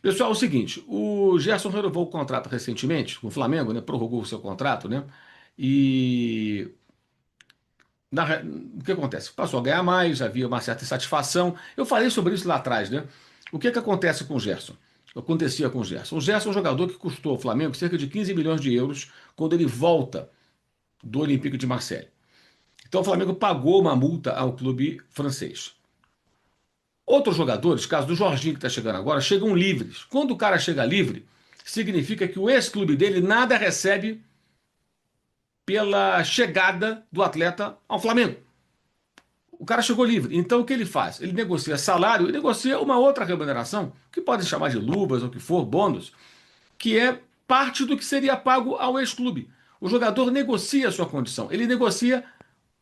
Pessoal, é o seguinte, o Gerson renovou o contrato recentemente com o Flamengo, né? Prorrogou o seu contrato, né? E o que acontece? Passou a ganhar mais, havia uma certa insatisfação. Eu falei sobre isso lá atrás, né? O que acontece com o Gerson? Acontecia com o Gerson. O Gerson é um jogador que custou ao Flamengo cerca de 15 milhões de euros quando ele volta do Olympique de Marseille. Então o Flamengo pagou uma multa ao clube francês. Outros jogadores, caso do Jorginho que está chegando agora, chegam livres. Quando o cara chega livre, significa que o ex-clube dele nada recebe pela chegada do atleta ao Flamengo. O cara chegou livre. Então o que ele faz? Ele negocia salário e negocia uma outra remuneração, que pode chamar de luvas ou o que for, bônus, que é parte do que seria pago ao ex-clube. O jogador negocia a sua condição. Ele negocia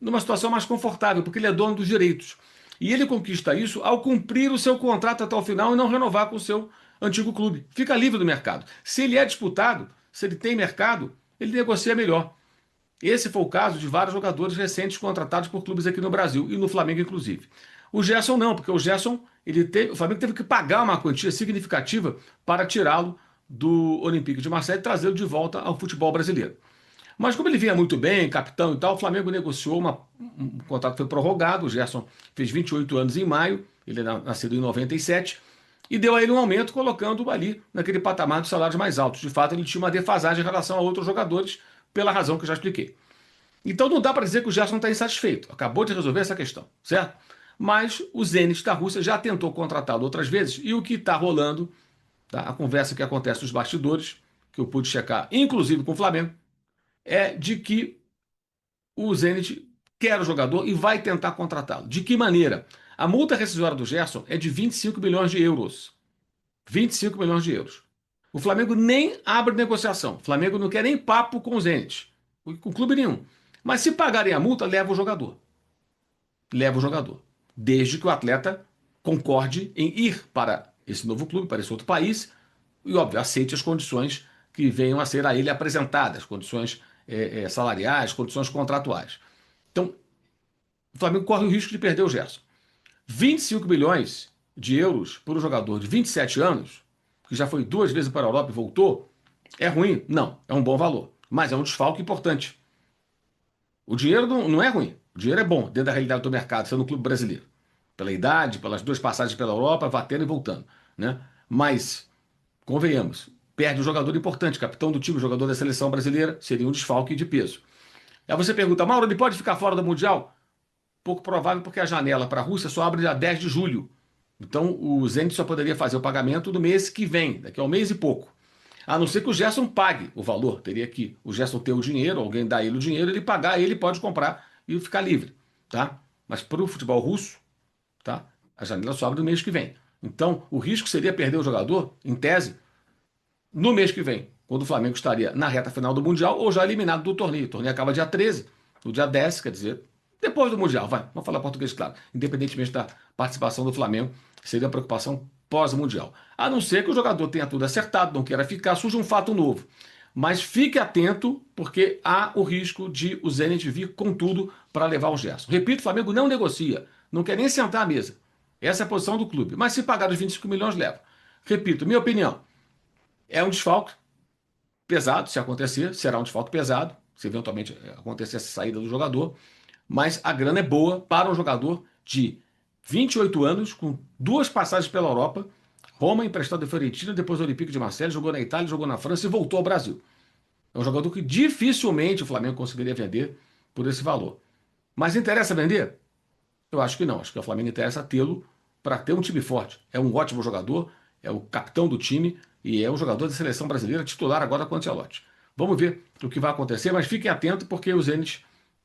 numa situação mais confortável, porque ele é dono dos direitos. E ele conquista isso ao cumprir o seu contrato até o final e não renovar com o seu antigo clube. Fica livre do mercado. Se ele é disputado, se ele tem mercado, ele negocia melhor. Esse foi o caso de vários jogadores recentes contratados por clubes aqui no Brasil e no Flamengo, inclusive. O Gerson não, porque o Gerson, o Flamengo teve que pagar uma quantia significativa para tirá-lo do Olympique de Marseille e trazê-lo de volta ao futebol brasileiro. Mas como ele vinha muito bem, capitão e tal, o Flamengo negociou um contrato foi prorrogado, o Gerson fez 28 anos em maio, ele é nascido em 97, e deu a ele um aumento, colocando-o ali naquele patamar dos salários mais altos. De fato, ele tinha uma defasagem em relação a outros jogadores, pela razão que eu já expliquei. Então não dá para dizer que o Gerson está insatisfeito, acabou de resolver essa questão, certo? Mas o Zenit da Rússia já tentou contratá-lo outras vezes, e o que está rolando, tá? A conversa que acontece nos bastidores, que eu pude checar, inclusive com o Flamengo, é de que o Zenit quer o jogador e vai tentar contratá-lo. De que maneira? A multa rescisória do Gerson é de 25 milhões de euros. 25 milhões de euros. O Flamengo nem abre negociação. O Flamengo não quer nem papo com o Zenit, com clube nenhum. Mas se pagarem a multa, leva o jogador. Leva o jogador. Desde que o atleta concorde em ir para esse novo clube, para esse outro país, e, óbvio, aceite as condições que venham a ser a ele apresentadas, condições salariais, condições contratuais. Então, o Flamengo corre o risco de perder o Gerson. 25 milhões de euros por um jogador de 27 anos, que já foi 2 vezes para a Europa e voltou, é ruim? Não, é um bom valor. Mas é um desfalque importante. O dinheiro não é ruim, o dinheiro é bom dentro da realidade do mercado, sendo um clube brasileiro. Pela idade, pelas 2 passagens pela Europa, batendo e voltando. Né? Mas, convenhamos, perde um jogador importante, capitão do time, jogador da seleção brasileira, seria um desfalque de peso. Aí você pergunta, Mauro, ele pode ficar fora do Mundial? Pouco provável, porque a janela para a Rússia só abre dia 10 de julho. Então o Zenit só poderia fazer o pagamento no mês que vem, daqui a um mês e pouco. A não ser que o Gerson pague o valor. Teria que o Gerson ter o dinheiro, alguém dar ele o dinheiro, ele pagar, ele pode comprar e ficar livre. Tá? Mas para o futebol russo, tá? A janela só abre no mês que vem. Então o risco seria perder o jogador, em tese, no mês que vem, quando o Flamengo estaria na reta final do Mundial ou já eliminado do torneio. O torneio acaba dia 13, no dia 10, quer dizer, depois do Mundial, vai, vamos falar português, claro, independentemente da participação do Flamengo, seria uma preocupação pós-Mundial. A não ser que o jogador tenha tudo acertado, não queira ficar, surge um fato novo. Mas fique atento, porque há o risco de o Zenit vir com tudo para levar o Gerson. Repito, o Flamengo não negocia, não quer nem sentar à mesa. Essa é a posição do clube. Mas se pagar os 25 milhões, leva. Repito, minha opinião, é um desfalque pesado, se acontecer, será um desfalque pesado, se eventualmente acontecer essa saída do jogador, mas a grana é boa para um jogador de 28 anos, com 2 passagens pela Europa, Roma, emprestado da Fiorentina, depois do Olympique de Marseille, jogou na Itália, jogou na França e voltou ao Brasil. É um jogador que dificilmente o Flamengo conseguiria vender por esse valor. Mas interessa vender? Eu acho que não. Acho que o Flamengo interessa tê-lo para ter um time forte. É um ótimo jogador, é o capitão do time e é um jogador da seleção brasileira titular agora com o Ancelotti. Vamos ver o que vai acontecer, mas fiquem atentos porque o Zenit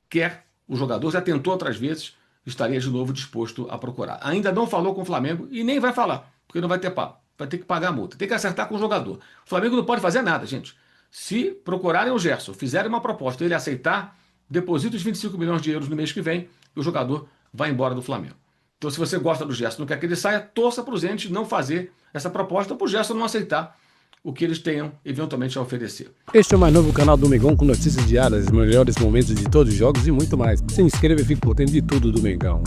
quer o jogador, já tentou outras vezes, estaria de novo disposto a procurar. Ainda não falou com o Flamengo e nem vai falar, porque não vai ter papo. Vai ter que pagar a multa, tem que acertar com o jogador. O Flamengo não pode fazer nada, gente. Se procurarem o Gerson, fizerem uma proposta e ele aceitar, deposita os 25 milhões de euros no mês que vem e o jogador vai embora do Flamengo. Então, se você gosta do Gerson, não quer que ele saia, torça para o Zenit não fazer essa proposta, para o Gerson não aceitar o que eles tenham eventualmente a oferecer. Este é o mais novo canal do Mengão com notícias diárias, os melhores momentos de todos os jogos e muito mais. Se inscreva e fique por dentro de tudo do Mengão.